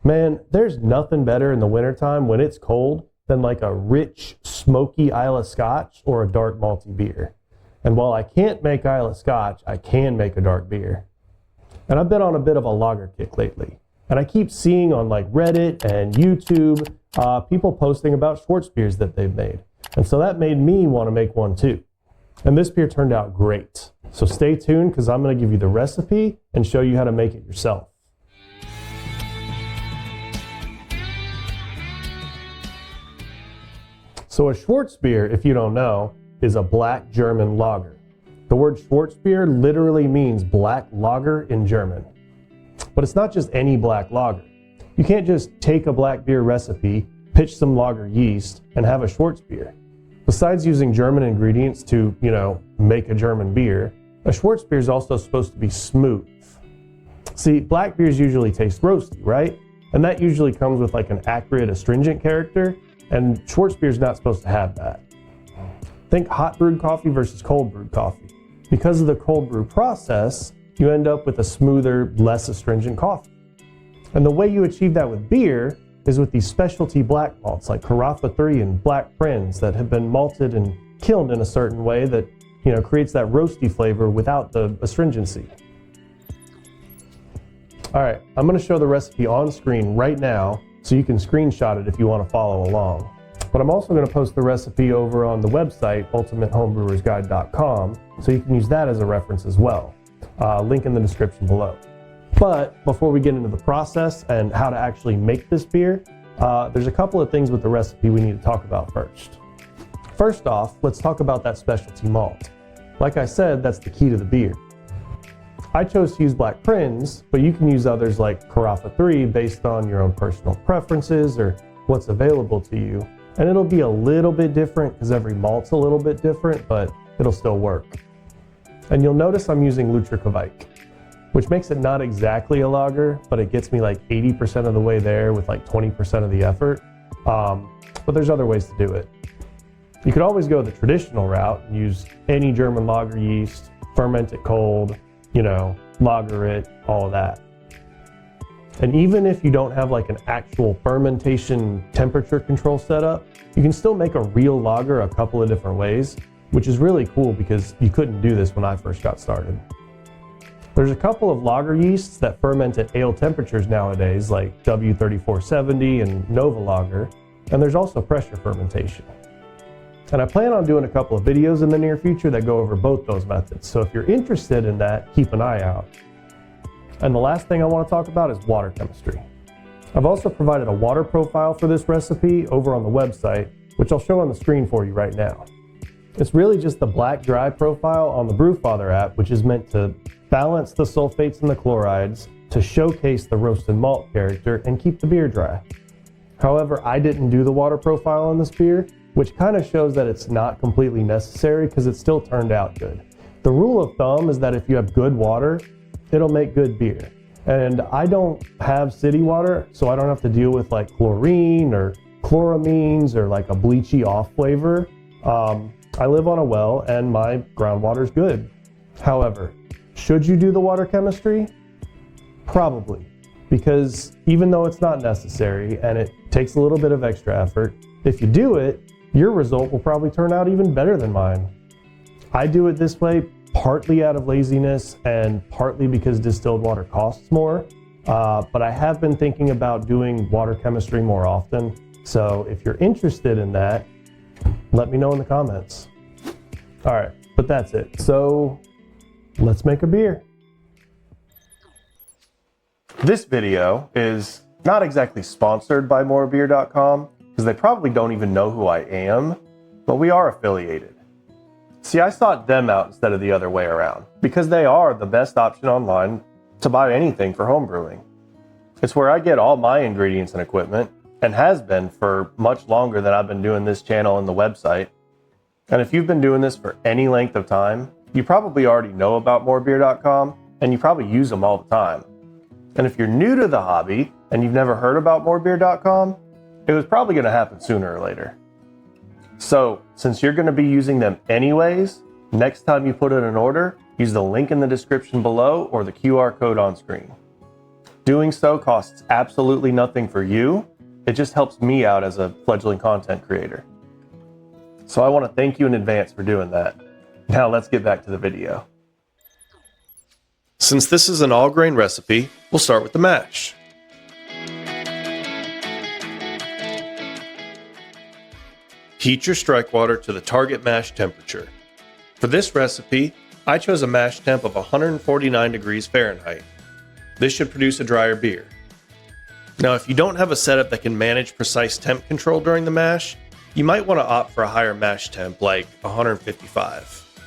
Man, there's nothing better in the wintertime when it's cold than like a rich, smoky Islay Scotch or a dark malty beer. And while I can't make Islay Scotch, I can make a dark beer. And I've been on a bit of a lager kick lately. And I keep seeing on like Reddit and YouTube, people posting about Schwarzbiers that they've made. And so that made me want to make one too. And this beer turned out great. So stay tuned because I'm going to give you the recipe and show you how to make it yourself. So a Schwarzbier, if you don't know, is a black German lager. The word Schwarzbier literally means black lager in German. But it's not just any black lager. You can't just take a black beer recipe, pitch some lager yeast, and have a Schwarzbier. Besides using German ingredients to, make a German beer, a Schwarzbier is also supposed to be smooth. See, black beers usually taste roasty, right? And that usually comes with like an acrid, astringent character, and Schwarzbier is not supposed to have that. Think hot brewed coffee versus cold brewed coffee. Because of the cold brew process, you end up with a smoother, less astringent coffee. And the way you achieve that with beer is with these specialty black malts like Carafa 3 and Black Prince that have been malted and kilned in a certain way that creates that roasty flavor without the astringency. All right, I'm going to show the recipe on screen right now so you can screenshot it if you want to follow along. But I'm also going to post the recipe over on the website, ultimatehomebrewersguide.com, so you can use that as a reference as well. Link in the description below. But before we get into the process and how to actually make this beer, there's a couple of things with the recipe we need to talk about first. First off, let's talk about that specialty malt. Like I said, that's the key to the beer. I chose to use Black Prince, but you can use others like Carafa 3 based on your own personal preferences or what's available to you. And it'll be a little bit different because every malt's a little bit different, but it'll still work. And you'll notice I'm using Outtro, which makes it not exactly a lager, but it gets me like 80% of the way there with like 20% of the effort. But there's other ways to do it. You could always go the traditional route and use any German lager yeast, ferment it cold, lager it, all of that. And even if you don't have like an actual fermentation temperature control setup, you can still make a real lager a couple of different ways, which is really cool because you couldn't do this when I first got started. There's a couple of lager yeasts that ferment at ale temperatures nowadays, like W3470 and Nova Lager, and there's also pressure fermentation. And I plan on doing a couple of videos in the near future that go over both those methods, so if you're interested in that, keep an eye out. And the last thing I want to talk about is water chemistry. I've also provided a water profile for this recipe over on the website, which I'll show on the screen for you right now. It's really just the black dry profile on the Brewfather app, which is meant to balance the sulfates and the chlorides to showcase the roasted malt character and keep the beer dry. However, I didn't do the water profile on this beer, which kind of shows that it's not completely necessary because it still turned out good. The rule of thumb is that if you have good water, it'll make good beer. And I don't have city water, so I don't have to deal with like chlorine or chloramines or like a bleachy off flavor. I live on a well and my groundwater's good. However, should you do the water chemistry? Probably, because even though it's not necessary and it takes a little bit of extra effort, if you do it, your result will probably turn out even better than mine. I do it this way partly out of laziness and partly because distilled water costs more, but I have been thinking about doing water chemistry more often. So if you're interested in that, let me know in the comments. All right, but that's it. So let's make a beer. This video is not exactly sponsored by morebeer.com because they probably don't even know who I am, but we are affiliated. See, I sought them out instead of the other way around because they are the best option online to buy anything for homebrewing. It's where I get all my ingredients and equipment and has been for much longer than I've been doing this channel and the website. And if you've been doing this for any length of time, you probably already know about morebeer.com and you probably use them all the time. And if you're new to the hobby and you've never heard about morebeer.com, it was probably going to happen sooner or later. So since you're going to be using them anyways, next time you put in an order, use the link in the description below or the QR code on screen. Doing so costs absolutely nothing for you. It just helps me out as a fledgling content creator. So I want to thank you in advance for doing that. Now let's get back to the video. Since this is an all grain recipe, we'll start with the mash. Heat your strike water to the target mash temperature. For this recipe, I chose a mash temp of 149 degrees Fahrenheit. This should produce a drier beer. Now, if you don't have a setup that can manage precise temp control during the mash, you might want to opt for a higher mash temp like 155.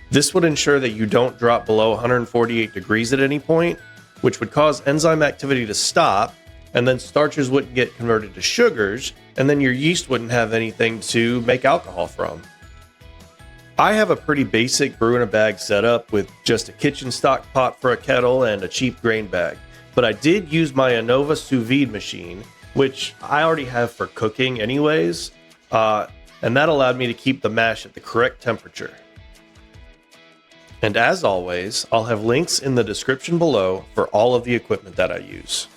This would ensure that you don't drop below 148 degrees at any point, which would cause enzyme activity to stop, and then starches wouldn't get converted to sugars, and then your yeast wouldn't have anything to make alcohol from. I have a pretty basic brew in a bag setup with just a kitchen stock pot for a kettle and a cheap grain bag, but I did use my Anova sous vide machine, which I already have for cooking anyways, and that allowed me to keep the mash at the correct temperature. And as always, I'll have links in the description below for all of the equipment that I use.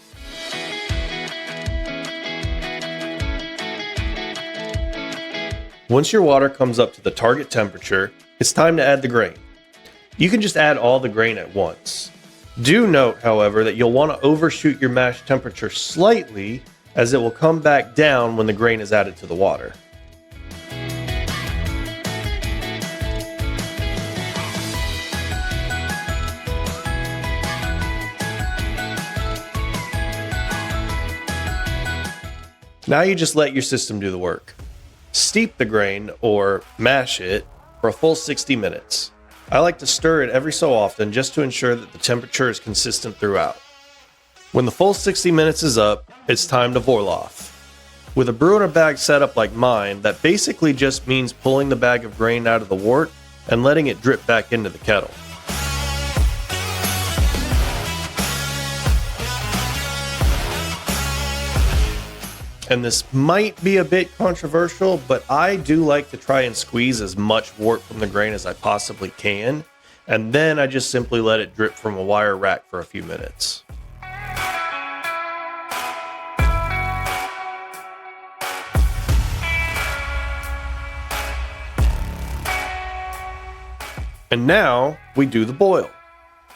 Once your water comes up to the target temperature, it's time to add the grain. You can just add all the grain at once. Do note, however, that you'll want to overshoot your mash temperature slightly, as it will come back down when the grain is added to the water. Now you just let your system do the work. Steep the grain, or mash it, for a full 60 minutes. I like to stir it every so often just to ensure that the temperature is consistent throughout. When the full 60 minutes is up, it's time to boil off. With a brew in a bag setup like mine, that basically just means pulling the bag of grain out of the wort and letting it drip back into the kettle. And this might be a bit controversial, but I do like to try and squeeze as much wort from the grain as I possibly can, and then I just simply let it drip from a wire rack for a few minutes. And now we do the boil.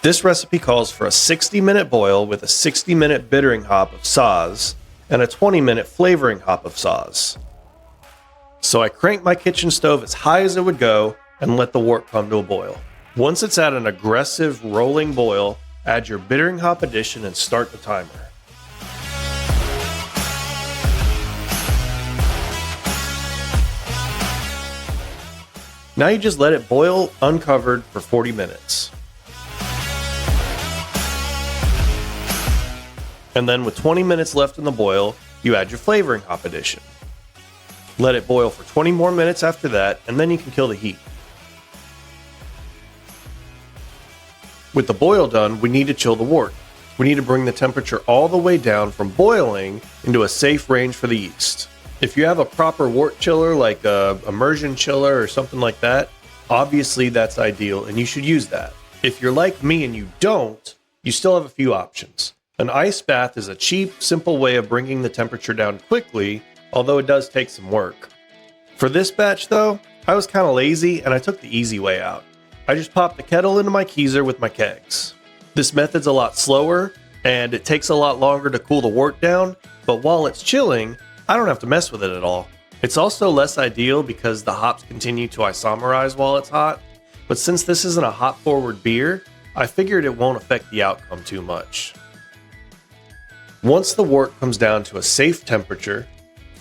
This recipe calls for a 60-minute boil with a 60-minute bittering hop of Saaz, and a 20-minute flavoring hop of Saaz. So I crank my kitchen stove as high as it would go and let the wort come to a boil. Once it's at an aggressive rolling boil, add your bittering hop addition and start the timer. Now you just let it boil uncovered for 40 minutes. And then with 20 minutes left in the boil, you add your flavoring hop addition. Let it boil for 20 more minutes after that, and then you can kill the heat. With the boil done, we need to chill the wort. We need to bring the temperature all the way down from boiling into a safe range for the yeast. If you have a proper wort chiller like a immersion chiller or something like that, obviously that's ideal and you should use that. If you're like me and you don't, you still have a few options. An ice bath is a cheap, simple way of bringing the temperature down quickly, although it does take some work. For this batch though, I was kind of lazy and I took the easy way out. I just popped the kettle into my keezer with my kegs. This method's a lot slower and it takes a lot longer to cool the wort down, but while it's chilling, I don't have to mess with it at all. It's also less ideal because the hops continue to isomerize while it's hot, but since this isn't a hop-forward beer, I figured it won't affect the outcome too much. Once the wort comes down to a safe temperature,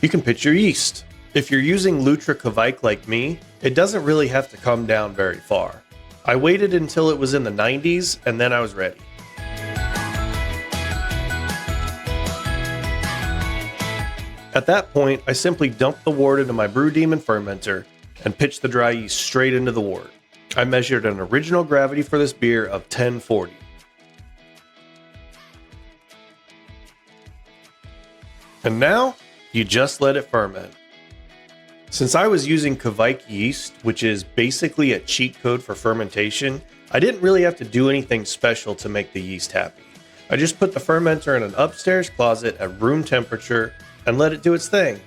you can pitch your yeast. If you're using Lutra Kveik like me, it doesn't really have to come down very far. I waited until it was in the 90s and then I was ready. At that point, I simply dumped the wort into my Brew Demon fermenter and pitched the dry yeast straight into the wort. I measured an original gravity for this beer of 1040. And now, you just let it ferment. Since I was using Kveik yeast, which is basically a cheat code for fermentation, I didn't really have to do anything special to make the yeast happy. I just put the fermenter in an upstairs closet at room temperature and let it do its thing.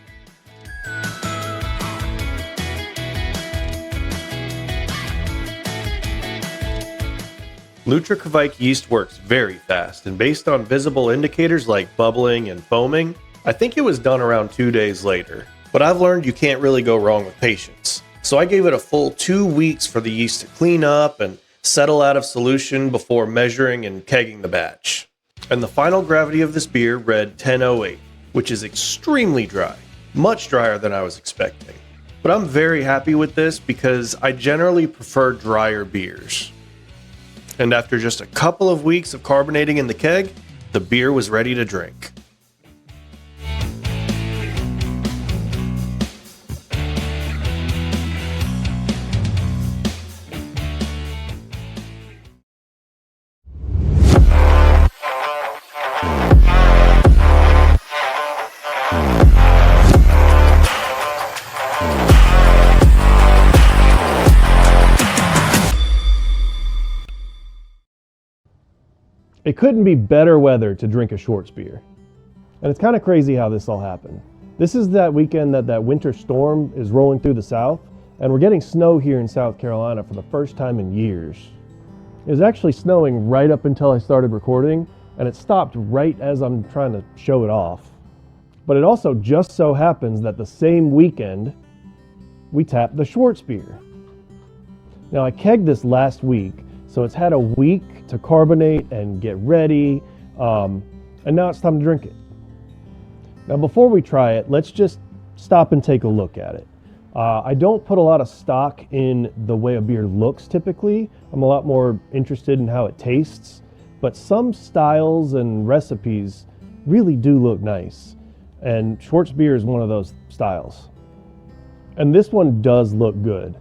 Lutrikavike yeast works very fast, and based on visible indicators like bubbling and foaming, I think it was done around 2 days later. But I've learned you can't really go wrong with patience. So I gave it a full 2 weeks for the yeast to clean up and settle out of solution before measuring and kegging the batch. And the final gravity of this beer read 1008, which is extremely dry, much drier than I was expecting. But I'm very happy with this because I generally prefer drier beers. And after just a couple of weeks of carbonating in the keg, the beer was ready to drink. It couldn't be better weather to drink a Schwarzbier. And it's kind of crazy how this all happened. This is that weekend that winter storm is rolling through the south, and we're getting snow here in South Carolina for the first time in years. It was actually snowing right up until I started recording, and it stopped right as I'm trying to show it off. But it also just so happens that the same weekend, we tapped the Schwarzbier. Now I kegged this last week, so it's had a week to carbonate and get ready, and now it's time to drink it. Now before we try it, let's just stop and take a look at it. I don't put a lot of stock in the way a beer looks typically. I'm a lot more interested in how it tastes, but some styles and recipes really do look nice, and Schwarzbier is one of those styles. And this one does look good.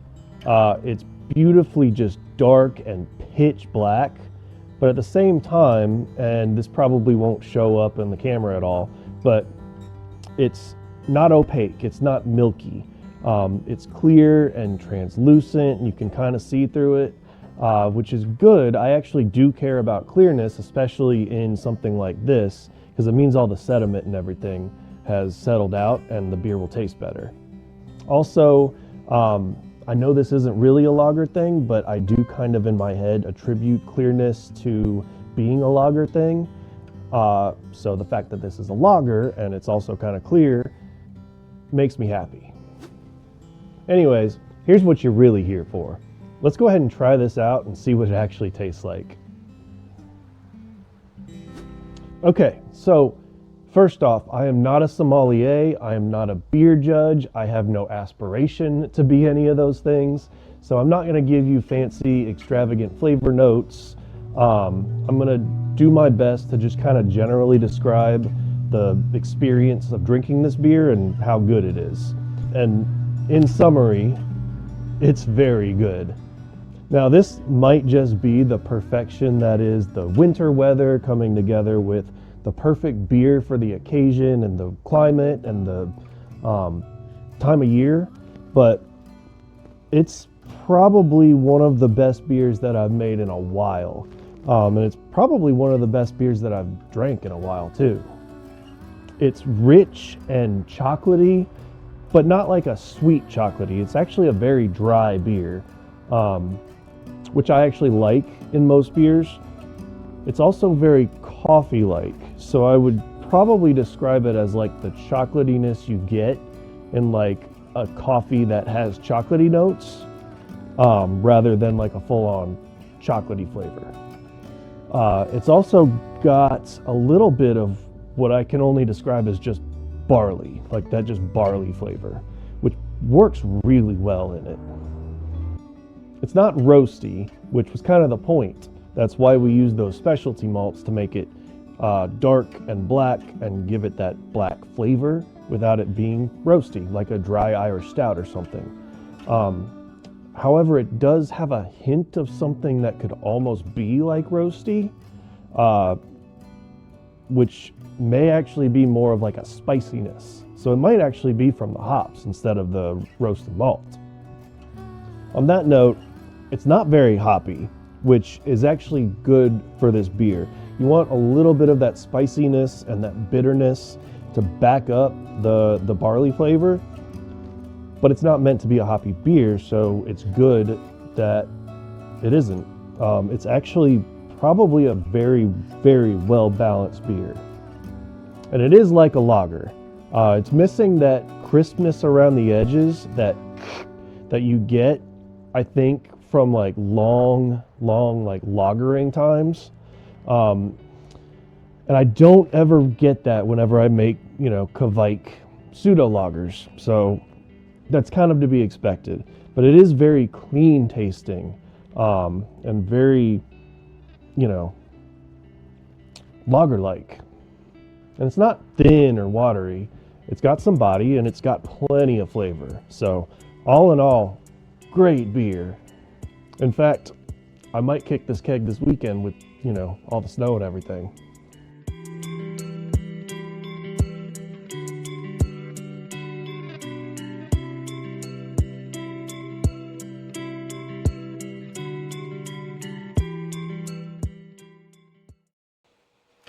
It's beautifully just dark and pitch black, but at the same time, and this probably won't show up in the camera at all, but it's not opaque, it's not milky. It's clear and translucent, and you can kind of see through it, which is good. I actually do care about clearness, especially in something like this, because it means all the sediment and everything has settled out and the beer will taste better. Also, I know this isn't really a lager thing, but I do kind of in my head attribute clearness to being a lager thing. So the fact that this is a lager and it's also kind of clear makes me happy. Anyways, here's what you're really here for. Let's go ahead and try this out and see what it actually tastes like. Okay, so first off, I am not a sommelier, I am not a beer judge, I have no aspiration to be any of those things, so I'm not going to give you fancy, extravagant flavor notes. I'm going to do my best to just kind of generally describe the experience of drinking this beer and how good it is. And in summary, it's very good. Now this might just be the perfection that is the winter weather coming together with the perfect beer for the occasion and the climate and the time of year, but it's probably one of the best beers that I've made in a while. And it's probably one of the best beers that I've drank in a while too. It's rich and chocolatey, but not like a sweet chocolatey. It's actually a very dry beer, which I actually like in most beers. It's also very coffee-like, so I would probably describe it as like the chocolatiness you get in like a coffee that has chocolatey notes, rather than like a full-on chocolatey flavor. It's also got a little bit of what I can only describe as just barley, like that just barley flavor, which works really well in it. It's not roasty, which was kind of the point. That's why we use those specialty malts to make it dark and black and give it that black flavor without it being roasty, like a dry Irish stout or something. However, it does have a hint of something that could almost be like roasty, which may actually be more of like a spiciness. So it might actually be from the hops instead of the roasted malt. On that note, it's not very hoppy, which is actually good for this beer, You want a little bit of that spiciness and that bitterness to back up the barley flavor, but it's not meant to be a hoppy beer, so it's good that it isn't. It's actually probably a very, very well balanced beer. And it is like a lager. It's missing that crispness around the edges that you get, I think, from like long like lagering times. And I don't ever get that whenever I make, you know, Kvike pseudo lagers. So that's kind of to be expected. But it is very clean tasting, and very, you know, lager-like. And it's not thin or watery. It's got some body and it's got plenty of flavor. So all in all, great beer. In fact, I might kick this keg this weekend with, you know, all the snow and everything.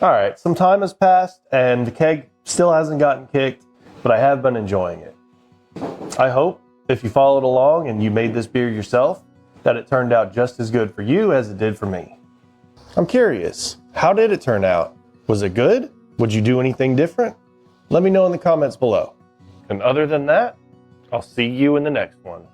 All right, some time has passed and the keg still hasn't gotten kicked, but I have been enjoying it. I hope if you followed along and you made this beer yourself, that it turned out just as good for you as it did for me. I'm curious, how did it turn out? Was it good? Would you do anything different? Let me know in the comments below. And other than that, I'll see you in the next one.